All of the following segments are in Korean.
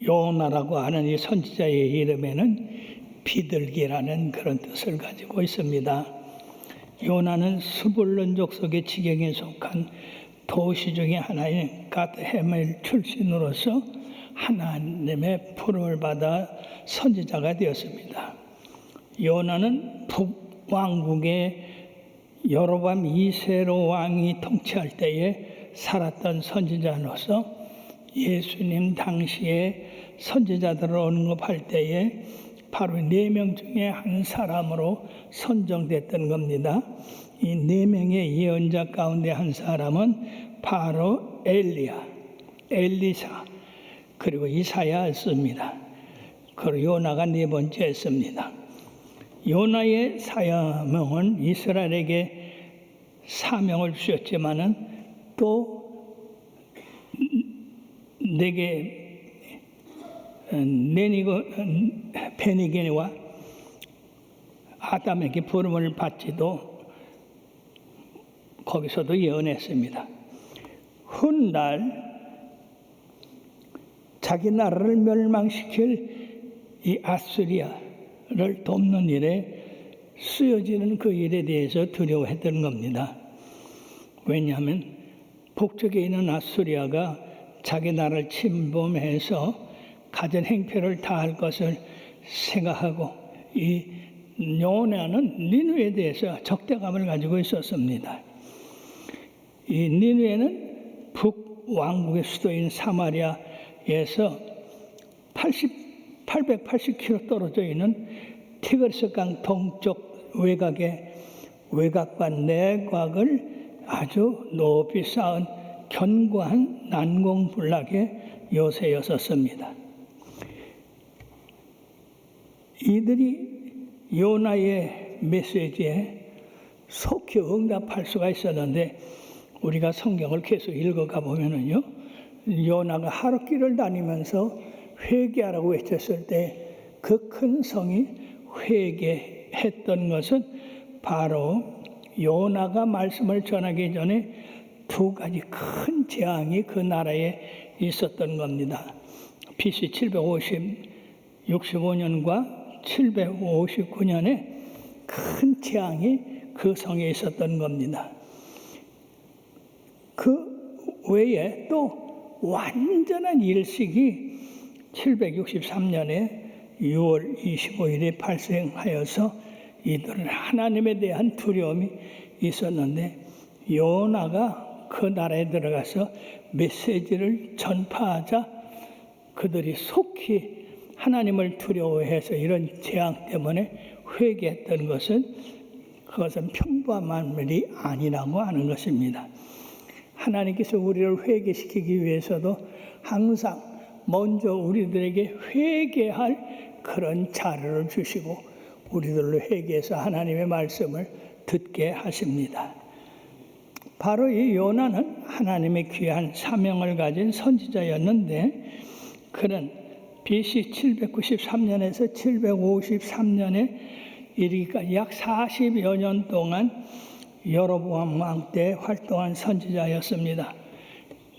요나라고 하는 이 선지자의 이름에는 비둘기라는 그런 뜻을 가지고 있습니다. 요나는 스불론 족속의 지경에 속한 도시 중에 하나인 갓헤멜 출신으로서 하나님의 부름을 받아 선지자가 되었습니다. 요나는 북왕국의 여로밤 2세로 왕이 통치할 때에 살았던 선지자로서 예수님 당시에 선지자들을 언급할 때에 바로 4명 중에 한 사람으로 선정됐던 겁니다. 이 4명의 예언자 가운데 한 사람은 바로 엘리야, 엘리사, 그리고 이사야였습니다. 그리고 요나가 4번째였습니다. 요나의 사명은 이스라엘에게 사명을 주셨지만은 또 베니게와 아담에게 부름을 받지도 거기서도 예언했습니다. 훗날 자기 나라를 멸망시킬 이 아수리아를 돕는 일에 쓰여지는 그 일에 대해서 두려워했던 겁니다. 왜냐하면 북쪽에 있는 아수리아가 자기 나라를 침범해서 가진 행패를 다할 것을 생각하고 이 요나는 니느웨에 대해서 적대감을 가지고 있었습니다. 이 니느웨는 북왕국의 수도인 사마리아에서 880km 떨어져 있는 티그리스강 동쪽 외곽과 내곽을 아주 높이 쌓은 견고한 난공불락의 요새였었습니다. 이들이 요나의 메시지에 속히 응답할 수가 있었는데 우리가 성경을 계속 읽어가 보면은요, 요나가 하룻길을 다니면서 회개하라고 외쳤을 때 그 큰 성이 회개했던 것은 바로 요나가 말씀을 전하기 전에 2가지 큰 재앙이 그 나라에 있었던 겁니다. BC 765년과 759년에 큰 재앙이 그 성에 있었던 겁니다. 그 외에 또 완전한 일식이 763년에 6월 25일에 발생하여서 이들은 하나님에 대한 두려움이 있었는데 요나가 그 나라에 들어가서 메시지를 전파하자 그들이 속히 하나님을 두려워해서 이런 재앙 때문에 회개했던 그것은 평범한 일이 아니라고 하는 것입니다. 하나님께서 우리를 회개시키기 위해서도 항상 먼저 우리들에게 회개할 그런 자료를 주시고 우리들로 회개해서 하나님의 말씀을 듣게 하십니다. 바로 이 요나는 하나님의 귀한 사명을 가진 선지자였는데 그는 BC 793년에서 753년에 이르기까지 약 40여 년 동안 여로보암 왕 때 활동한 선지자였습니다.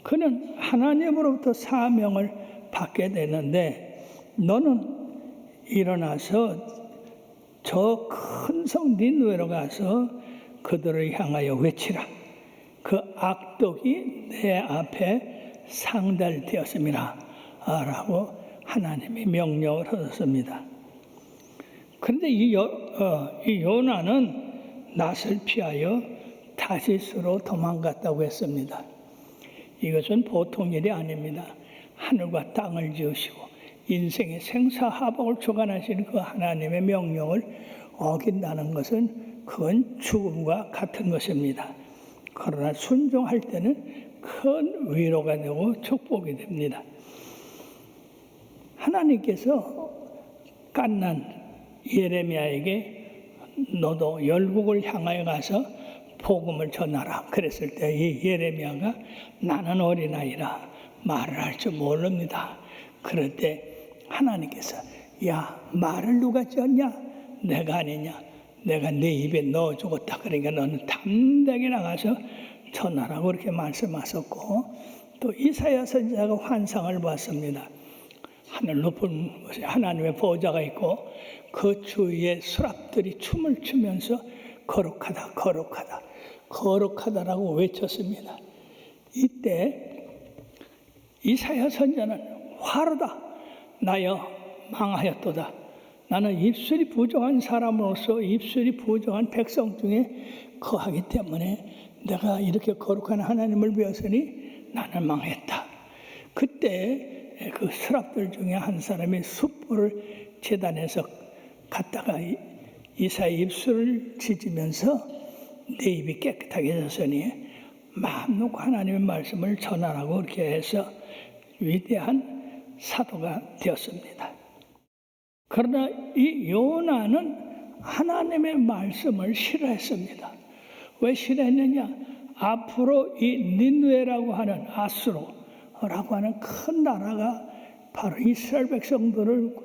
그는 하나님으로부터 사명을 받게 되는데 너는 일어나서 저 큰 성 니느웨로 가서 그들을 향하여 외치라. 그 악독이 내 앞에 상달되었습니다. 라고 하나님이 명령을 하셨습니다. 그런데 이 요나는 낯을 피하여 다시스로 도망갔다고 했습니다. 이것은 보통 일이 아닙니다. 하늘과 땅을 지으시고 인생의 생사하복을 주관하시는 그 하나님의 명령을 어긴다는 것은 그건 죽음과 같은 것입니다. 그러나 순종할 때는 큰 위로가 되고 축복이 됩니다. 하나님께서 갓난 예레미야에게 너도 열국을 향하여 가서 복음을 전하라 그랬을 때 이 예레미야가 나는 어린아이라 말을 할 줄 모릅니다. 그럴 때 하나님께서 야 말을 누가 쪘냐? 내가 아니냐? 내가 네 입에 넣어 주었다. 그러니까 너는 담대하게 나가서 전하라고 그렇게 말씀하셨고 또 이사야 선지자가 환상을 봤습니다. 하늘 높은 곳에 하나님의 보좌가 있고 그 주위에 수랍들이 춤을 추면서 거룩하다 거룩하다 거룩하다라고 외쳤습니다. 이때 이사야 선지자는 화르다 나여 망하였도다. 나는 입술이 부정한 사람으로서 입술이 부정한 백성 중에 거하기 때문에 내가 이렇게 거룩한 하나님을 배웠으니 나는 망했다. 그때 그 스랍들 중에 한 사람이 숯불을 제단에서 갖다가 이사야 입술을 찢으면서 내 입이 깨끗하게 졌으니 마음 놓고 하나님의 말씀을 전하라고 그렇게 해서 위대한 사도가 되었습니다. 그러나 이 요나는 하나님의 말씀을 싫어했습니다. 왜 싫어했느냐? 앞으로 이 니느웨라고 하는 아수르라고 하는 큰 나라가 바로 이스라엘 백성들을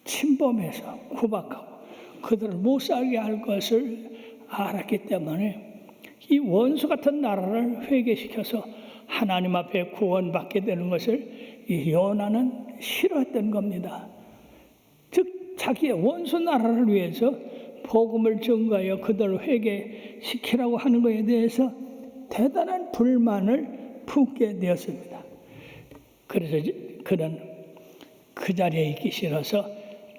침범해서 구박하고 그들을 못 살게 할 것을 알았기 때문에 이 원수 같은 나라를 회개시켜서 하나님 앞에 구원받게 되는 것을 이 요나는 싫어했던 겁니다. 즉 자기의 원수 나라를 위해서 복음을 전가하여 그들을 회개시키라고 하는 것에 대해서 대단한 불만을 품게 되었습니다. 그래서 그는 그 자리에 있기 싫어서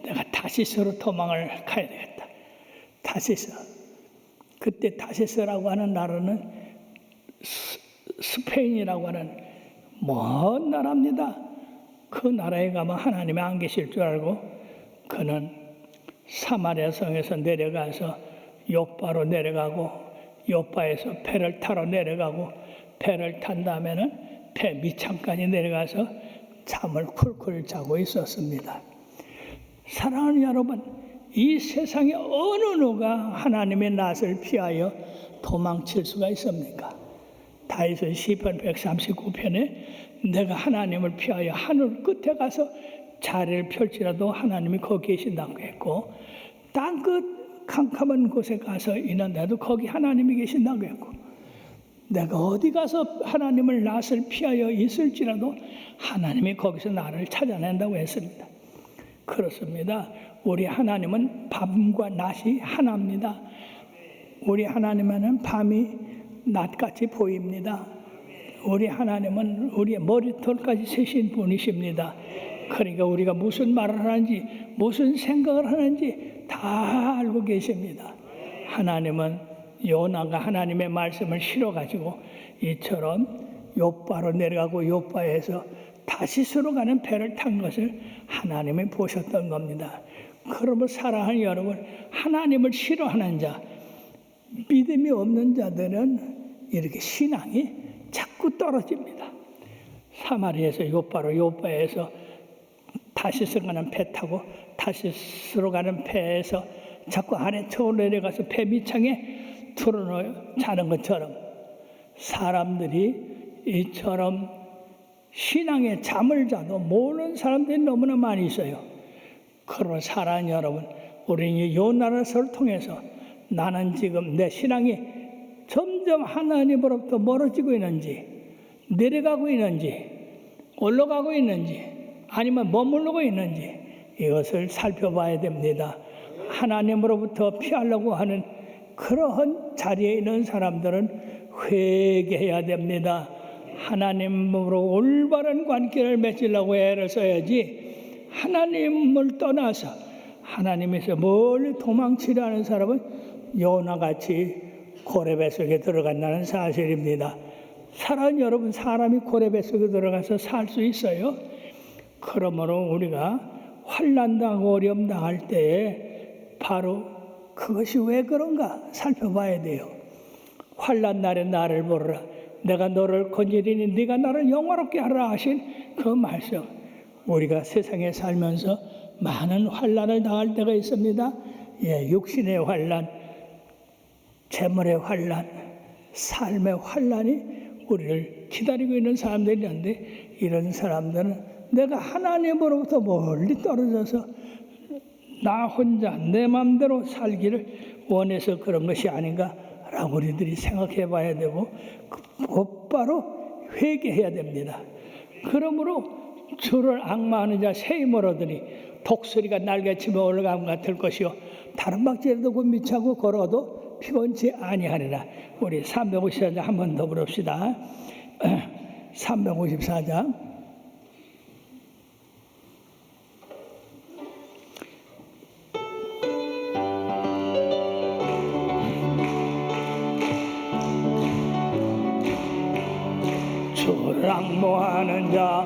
내가 다시스로 도망을 가야 되겠다. 다시스. 그때 다시스라고 하는 나라는 스페인이라고 하는 먼 나라입니다. 그 나라에 가면 하나님이 안 계실 줄 알고 그는 사마리아 성에서 내려가서 요빠로 내려가고 요빠에서 배를 타러 내려가고 배를 탄 다음에는 배 밑창까지 내려가서 잠을 쿨쿨 자고 있었습니다. 사랑하는 여러분, 이 세상에 어느 누가 하나님의 낯을 피하여 도망칠 수가 있습니까? 다윗은 시편 139편에 내가 하나님을 피하여 하늘 끝에 가서 자리를 펼치라도 하나님이 거기 계신다고 했고 땅끝 캄캄한 곳에 가서 있는데도 거기 하나님이 계신다고 했고 내가 어디 가서 하나님을 낯을 피하여 있을지라도 하나님이 거기서 나를 찾아낸다고 했습니다. 그렇습니다. 우리 하나님은 밤과 낮이 하나입니다. 우리 하나님은 밤이 낮같이 보입니다. 우리 하나님은 우리의 머리털까지 세신 분이십니다. 그러니까 우리가 무슨 말을 하는지 무슨 생각을 하는지 다 알고 계십니다. 하나님은 요나가 하나님의 말씀을 실어가지고 이처럼 요빠로 내려가고 요빠에서 다시스로 가는 배를 탄 것을 하나님이 보셨던 겁니다. 그러면 사랑하는 여러분, 하나님을 싫어하는 자, 믿음이 없는 자들은 이렇게 신앙이 자꾸 떨어집니다. 사마리아에서 요빠로 요빠에서 다시스 가는 배 타고 다시스로 가는 배에서 자꾸 아래 쳐올 내려가서 배 밑창에 틀어놓여 자는 것처럼 사람들이 이처럼 신앙에 잠을 자도 모르는 사람들이 너무나 많이 있어요. 그러나 사랑하는 여러분, 우리는 요나서를 통해서 나는 지금 내 신앙이 점점 하나님으로부터 멀어지고 있는지 내려가고 있는지 올라가고 있는지 아니면 머무르고 있는지 이것을 살펴봐야 됩니다. 하나님으로부터 피하려고 하는 그러한 자리에 있는 사람들은 회개해야 됩니다. 하나님으로 올바른 관계를 맺으려고 애를 써야지 하나님을 떠나서 하나님에서 멀리 도망치려는 사람은 요나같이 고래배 속에 들어간다는 사실입니다. 사랑하는 여러분, 사람이 고래배 속에 들어가서 살 수 있어요? 그러므로 우리가 환난당하고 어려움 당할 때에 바로 그것이 왜 그런가 살펴봐야 돼요. 환난 날에 나를 보라. 내가 너를 건지리니 네가 나를 영화롭게 하라 하신 그 말씀. 우리가 세상에 살면서 많은 환난을 당할 때가 있습니다. 육신의 환난, 재물의 환난, 삶의 환난이 우리를 기다리고 있는 사람들이 있는데 이런 사람들은 내가 하나님으로부터 멀리 떨어져서 나 혼자 내 마음대로 살기를 원해서 그런 것이 아닌가라고 우리들이 생각해 봐야 되고 곧바로 회개해야 됩니다. 그러므로 주를 앙마하는 자 새 힘을 얻으니 독수리가 날개치며 올라감 같을 것이요 다른 박질에도 곤미차고 걸어도 피곤치 아니하리라. 우리 354장 한 번 더 부릅시다. 354장. 주를 앙모하는 자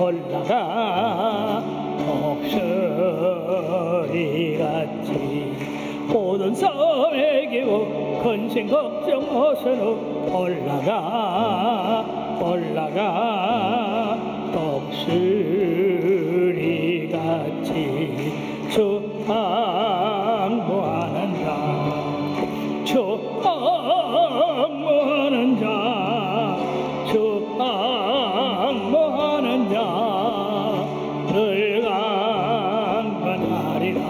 올라가 독수리같이 모든 싸움에 이기고 근심 걱정 없으므로 올라가 독수리같이 주 앙모하는 자 늘 강건하리라.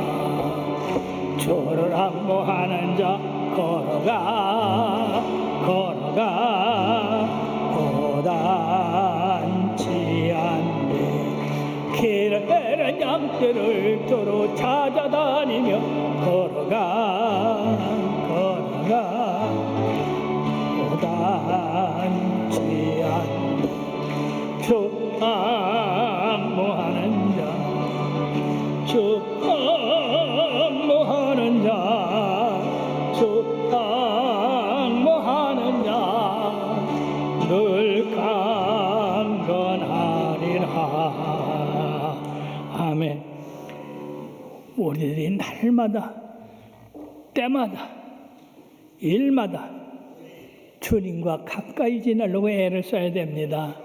주를 앙모하는 자 걸어가 고단치 않네. 길을 잃은 양떼를 도로 찾아다니며 걸어가 고단치 않네. 주 앙모하는 자 늘 강건하리라. 아멘. 우리들이 날마다 때마다 일마다 주님과 가까이 지내려고 애를 써야 됩니다.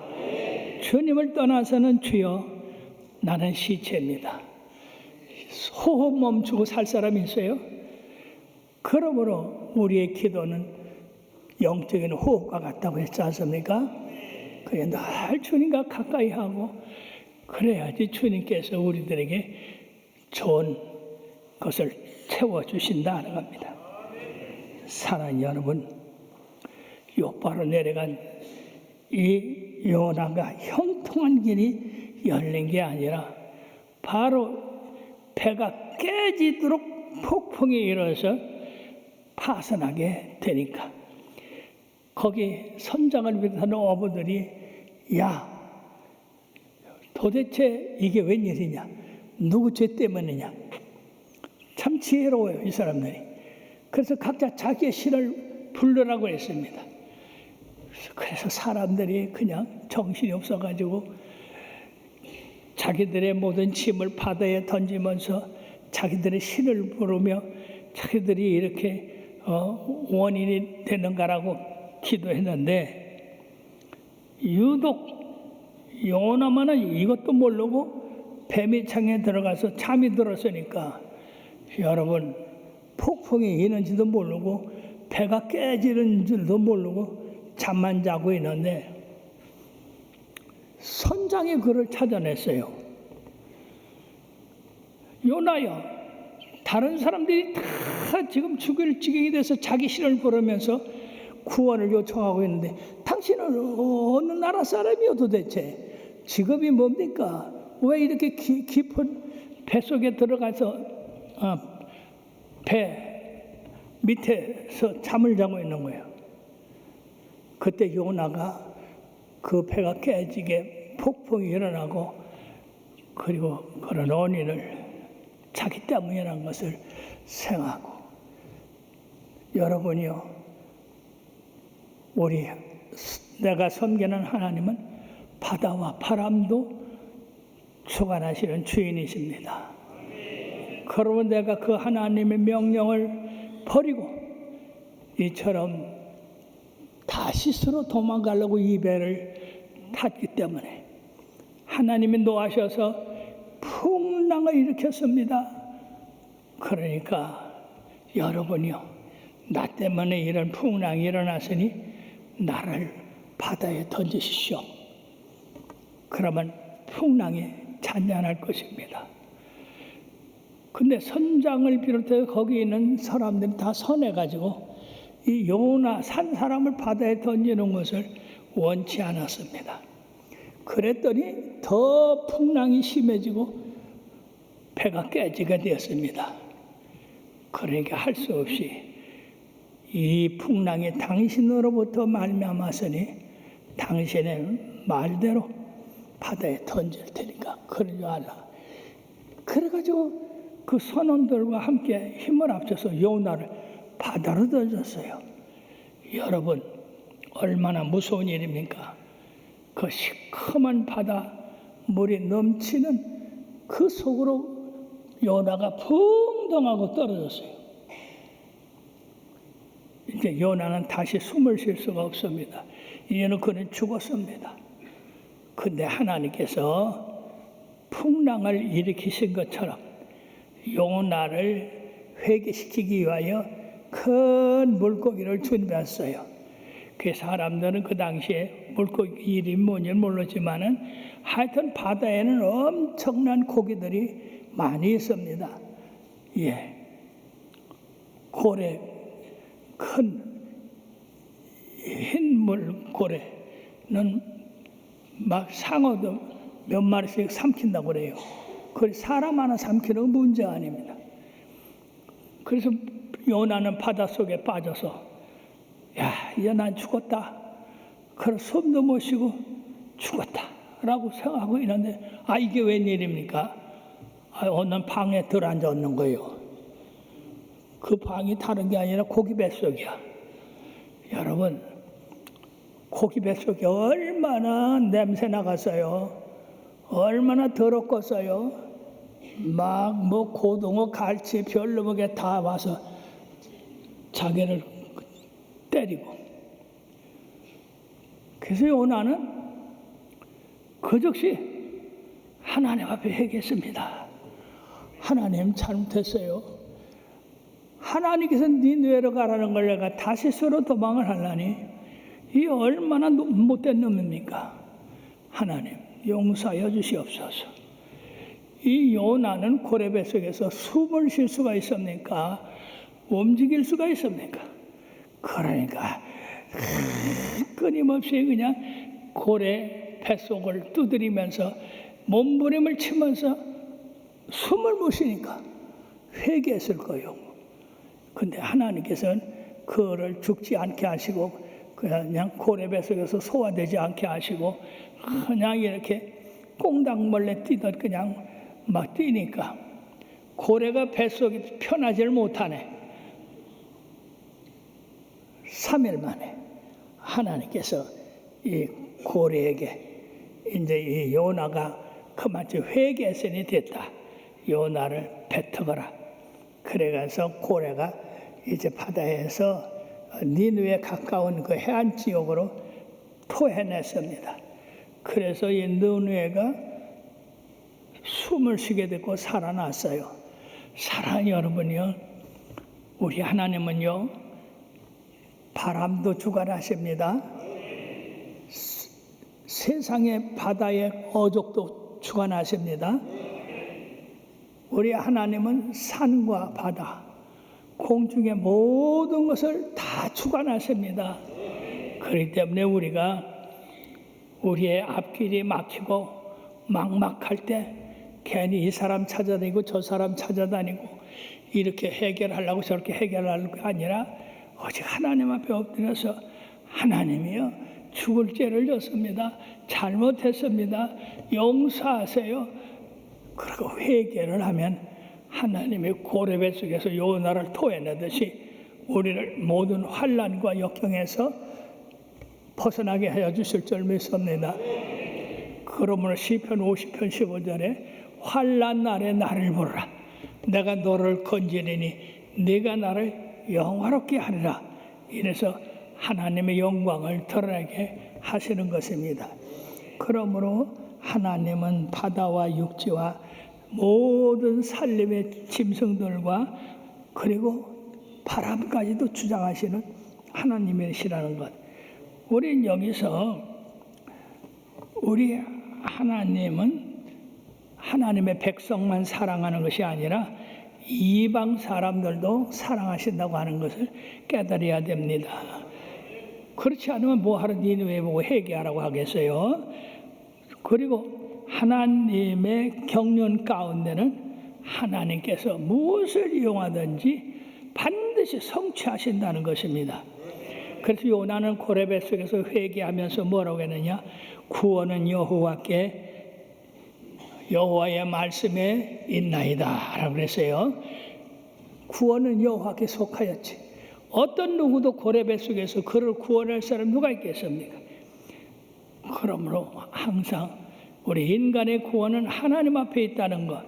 주님을 떠나서는 주여 나는 시체입니다. 호흡 멈추고 살 사람이 있어요? 그러므로 우리의 기도는 영적인 호흡과 같다고 했지 않습니까? 그래 늘 주님과 가까이 하고 그래야지 주님께서 우리들에게 좋은 것을 채워주신다 하는 겁니다. 사랑하는 여러분, 요바로 내려간 이 요나가 형통한 길이 열린 게 아니라 바로 배가 깨지도록 폭풍이 일어서 파산하게 되니까 거기 선장을 비롯한 어부들이 야 도대체 이게 웬일이냐, 누구 죄 때문이냐. 참 지혜로워요 이 사람들이. 그래서 각자 자기의 신을 부르라고 했습니다. 그래서 사람들이 그냥 정신이 없어가지고 자기들의 모든 짐을 바다에 던지면서 자기들의 신을 부르며 자기들이 이렇게 원인이 되는가라고 기도했는데 유독 요나만은 이것도 모르고 뱀이 창에 들어가서 잠이 들었으니까 여러분 폭풍이 있는지도 모르고 배가 깨지는 줄도 모르고 잠만 자고 있는데 선장이 그를 찾아냈어요. 요나야, 다른 사람들이 다 지금 죽일 지경이 돼서 자기 신을 부르면서 구원을 요청하고 있는데 당신은 어느 나라 사람이요 도대체? 직업이 뭡니까? 왜 이렇게 깊은 뱃속에 들어가서 배 밑에서 잠을 자고 있는 거예요. 그때 요나가 그 배가 깨지게 폭풍이 일어나고 그리고 그런 원인을 자기 때문이라는 것을 생각하고 여러분이요, 내가 섬기는 하나님은 바다와 바람도 주관하시는 주인이십니다. 그러면 내가 그 하나님의 명령을 버리고 이처럼 다시스로 도망가려고 이 배를 탔기 때문에 하나님이 노하셔서 풍랑을 일으켰습니다. 그러니까 여러분이요, 나 때문에 이런 풍랑이 일어났으니 나를 바다에 던지십시오. 그러면 풍랑이 잔잔할 것입니다. 근데 선장을 비롯해서 거기 있는 사람들이 다 선해가지고 이 요나 산 사람을 바다에 던지는 것을 원치 않았습니다. 그랬더니 더 풍랑이 심해지고 배가 깨지게 되었습니다. 그러니까 할 수 없이 이 풍랑이 당신으로부터 말미암았으니 당신의 말대로 바다에 던질 테니까 그러지 말라. 그래가지고 그 선원들과 함께 힘을 합쳐서 요나를 바다로 던졌어요. 여러분, 얼마나 무서운 일입니까? 그 시커먼 바다, 물이 넘치는 그 속으로 요나가 풍덩하고 떨어졌어요. 이제 요나는 다시 숨을 쉴 수가 없습니다. 이제는 그는 죽었습니다. 근데 하나님께서 풍랑을 일으키신 것처럼 요나를 회개시키기 위하여 큰 물고기를 준비했어요. 그 사람들은 그 당시에 물고기 이름이 뭔지 몰랐지만은 하여튼 바다에는 엄청난 고기들이 많이 있습니다. 예. 고래, 큰 흰물 고래는 막 상어도 몇 마리씩 삼킨다고 그래요. 그 사람 하나 삼키는 건 문제가 아닙니다. 그래서 요나는 바닷속에 빠져서 야, 이제 난 죽었다. 그래서 숨도 못 쉬고 죽었다라고 생각하고 있는데 이게 웬일입니까? 어느 방에 들어앉았는 거예요. 그 방이 다른 게 아니라 고기 뱃속이야. 여러분, 고기 뱃속이 얼마나 냄새 나갔어요. 얼마나 더럽겠어요. 막 뭐 고등어, 갈치, 별로먹에 다 와서 자기를 때리고. 그래서 요나는 그 즉시 하나님 앞에 회개했습니다. 하나님 잘못했어요. 하나님께서 니느웨로 가라는 걸 내가 다시스로 도망을 하려니 이 얼마나 못된 놈입니까? 하나님 용서하여 주시옵소서. 이 요나는 고래배 속에서 숨을 쉴 수가 있습니까? 움직일 수가 있습니까? 그러니까 끊임없이 그냥 고래 뱃속을 두드리면서 몸부림을 치면서 숨을 못 쉬니까 회개했을 거예요. 근데 하나님께서는 그를 죽지 않게 하시고 그냥 고래 뱃속에서 소화되지 않게 하시고 그냥 이렇게 꽁당벌레 뛰듯 그냥 막 뛰니까 고래가 뱃속이 편하지를 못하네. 3일 만에 하나님께서 이 고래에게 이제 이 요나가 그만큼 회개했으니 됐다. 요나를 뱉어거라. 그래가서 고래가 이제 바다에서 니느웨에 가까운 그 해안 지역으로 토해냈습니다. 그래서 이 니느웨가 숨을 쉬게 됐고 살아났어요. 사랑하는 여러분이요, 우리 하나님은요 바람도 주관하십니다. 세상의 바다의 어족도 주관하십니다. 우리 하나님은 산과 바다, 공중의 모든 것을 다 주관하십니다. 그렇기 때문에 우리가 우리의 앞길이 막히고 막막할 때 괜히 이 사람 찾아다니고 저 사람 찾아다니고 이렇게 해결하려고 저렇게 해결하려고 아니라 오직 하나님 앞에 엎드려서 하나님이여 죽을 죄를 졌습니다. 잘못했습니다. 용서하세요. 그리고 회개를 하면 하나님의 고래배 속에서 요나를 토해내듯이 우리를 모든 환난과 역경에서 벗어나게 하여 주실 줄 믿습니다. 그러므로 시편 50편 15절에 환난 날에 나를 보라. 내가 너를 건지리니 네가 나를 영화롭게 하리라. 이래서 하나님의 영광을 드러나게 하시는 것입니다. 그러므로 하나님은 바다와 육지와 모든 산림의 짐승들과 그리고 바람까지도 주장하시는 하나님이시라는 것. 우린 여기서 우리 하나님은 하나님의 백성만 사랑하는 것이 아니라 이방 사람들도 사랑하신다고 하는 것을 깨달아야 됩니다. 그렇지 않으면 뭐하러 니느웨 보고 회개하라고 하겠어요? 그리고 하나님의 경륜 가운데는 하나님께서 무엇을 이용하든지 반드시 성취하신다는 것입니다. 그래서 요나는 고레베 속에서 회개하면서 뭐라고 했느냐? 구원은 여호와의 말씀에 있나이다 라고 그랬어요. 구원은 여호와께 속하였지. 어떤 누구도 고레베 속에서 그를 구원할 사람 누가 있겠습니까? 그러므로 항상 우리 인간의 구원은 하나님 앞에 있다는 것,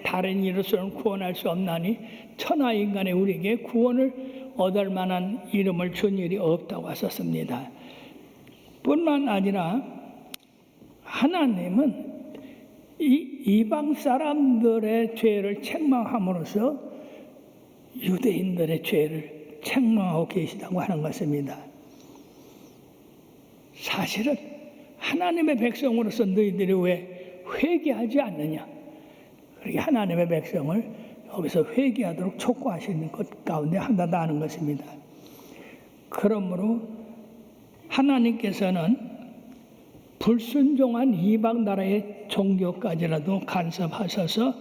다른 이로서는 구원할 수 없나니 천하 인간의 우리에게 구원을 얻을 만한 이름을 준 일이 없다고 하셨습니다. 뿐만 아니라 하나님은 이방 사람들의 죄를 책망함으로써 유대인들의 죄를 책망하고 계시다고 하는 것입니다. 사실은 하나님의 백성으로서 너희들이 왜 회개하지 않느냐? 그렇게 하나님의 백성을 여기서 회개하도록 촉구하시는 것 가운데 하나다는 것입니다. 그러므로 하나님께서는 불순종한 이방 나라의 종교까지라도 간섭하셔서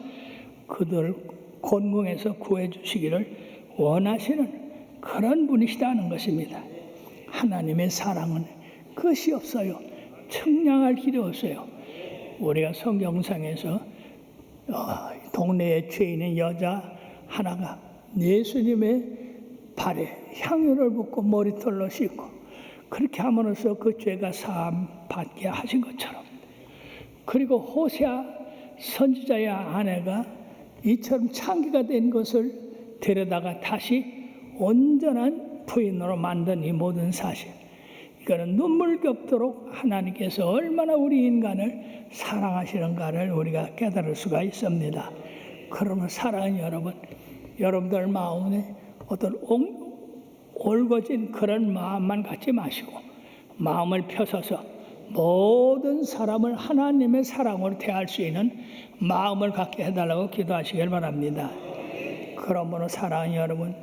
그들을 곤궁에서 구해 주시기를 원하시는 그런 분이시다는 것입니다. 하나님의 사랑은 끝이 없어요. 측량할 길이 없어요. 우리가 성경상에서 동네에 죄 있는 여자 하나가 예수님의 발에 향유를 붓고 머리털로 씻고 그렇게 함으로써 그 죄가 사함 받게 하신 것처럼, 그리고 호세아 선지자의 아내가 이처럼 창기가 된 것을 데려다가 다시 온전한 부인으로 만든 이 모든 사실, 이거는 눈물겹도록 하나님께서 얼마나 우리 인간을 사랑하시는가를 우리가 깨달을 수가 있습니다. 그러면 사랑하는 여러분, 여러분들 마음에 어떤 올거진 그런 마음만 갖지 마시고 마음을 펴서서 모든 사람을 하나님의 사랑으로 대할 수 있는 마음을 갖게 해달라고 기도하시길 바랍니다. 그러므로 사랑하는 여러분,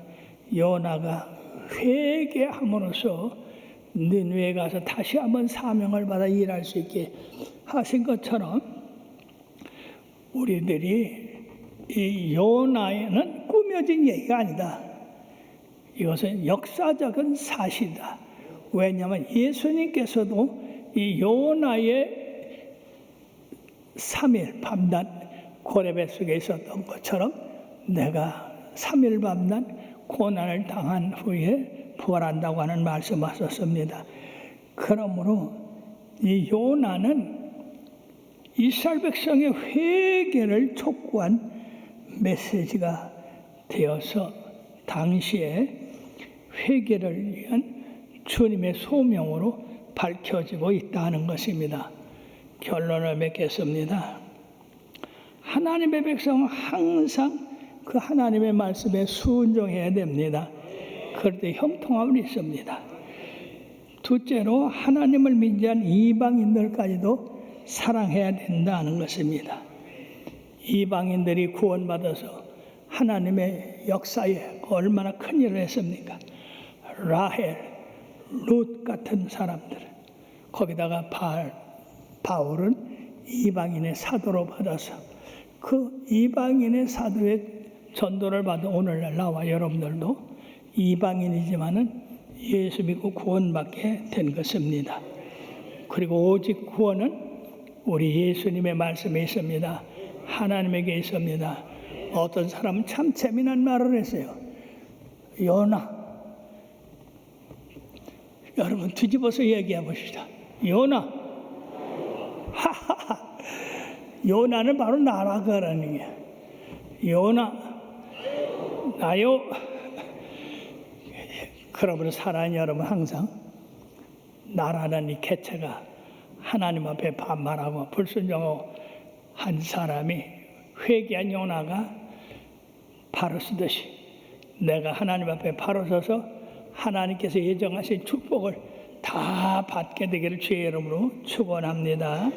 요나가 회개함으로써 니느웨에 가서 다시 한번 사명을 받아 일할 수 있게 하신 것처럼 우리들이 이 요나에는 꾸며진 얘기가 아니다. 이것은 역사적인 사실이다. 왜냐하면 예수님께서도 이 요나의 3일 밤낮 고레베 속에 있었던 것처럼 내가 3일 밤낮 고난을 당한 후에 부활한다고 하는 말씀하셨습니다. 그러므로 이 요나는 이스라엘 백성의 회개를 촉구한 메시지가 되어서 당시에 회개를 위한 주님의 소명으로 밝혀지고 있다는 것입니다. 결론을 맺겠습니다. 하나님의 백성은 항상 그 하나님의 말씀에 순종해야 됩니다. 그럴 때 형통함이 있습니다. 둘째로 하나님을 민지한 이방인들까지도 사랑해야 된다는 것입니다. 이방인들이 구원받아서 하나님의 역사에 얼마나 큰 일을 했습니까? 라헬, 룻 같은 사람들, 거기다가 바울은 이방인의 사도로 받아서 그 이방인의 사도의 전도를 받은 오늘날 나와 여러분들도 이방인이지만은 예수 믿고 구원받게 된 것입니다. 그리고 오직 구원은 우리 예수님의 말씀에 있습니다. 하나님에게 있습니다. 어떤 사람은 참 재미난 말을 했어요. 요나, 여러분 뒤집어서 얘기해 보시다. 요나, 하하하, 요나는 바로 나라 그러는 게. 요나, 나요. 그러므로 사랑하는 여러분, 항상 나라는 이 개체가 하나님 앞에 반말하고 불순종하고 한 사람이 회개한 요나가 바로 쓰듯이 내가 하나님 앞에 바로 서서 하나님께서 예정하신 축복을 다 받게 되기를 주의 이름으로 축원합니다.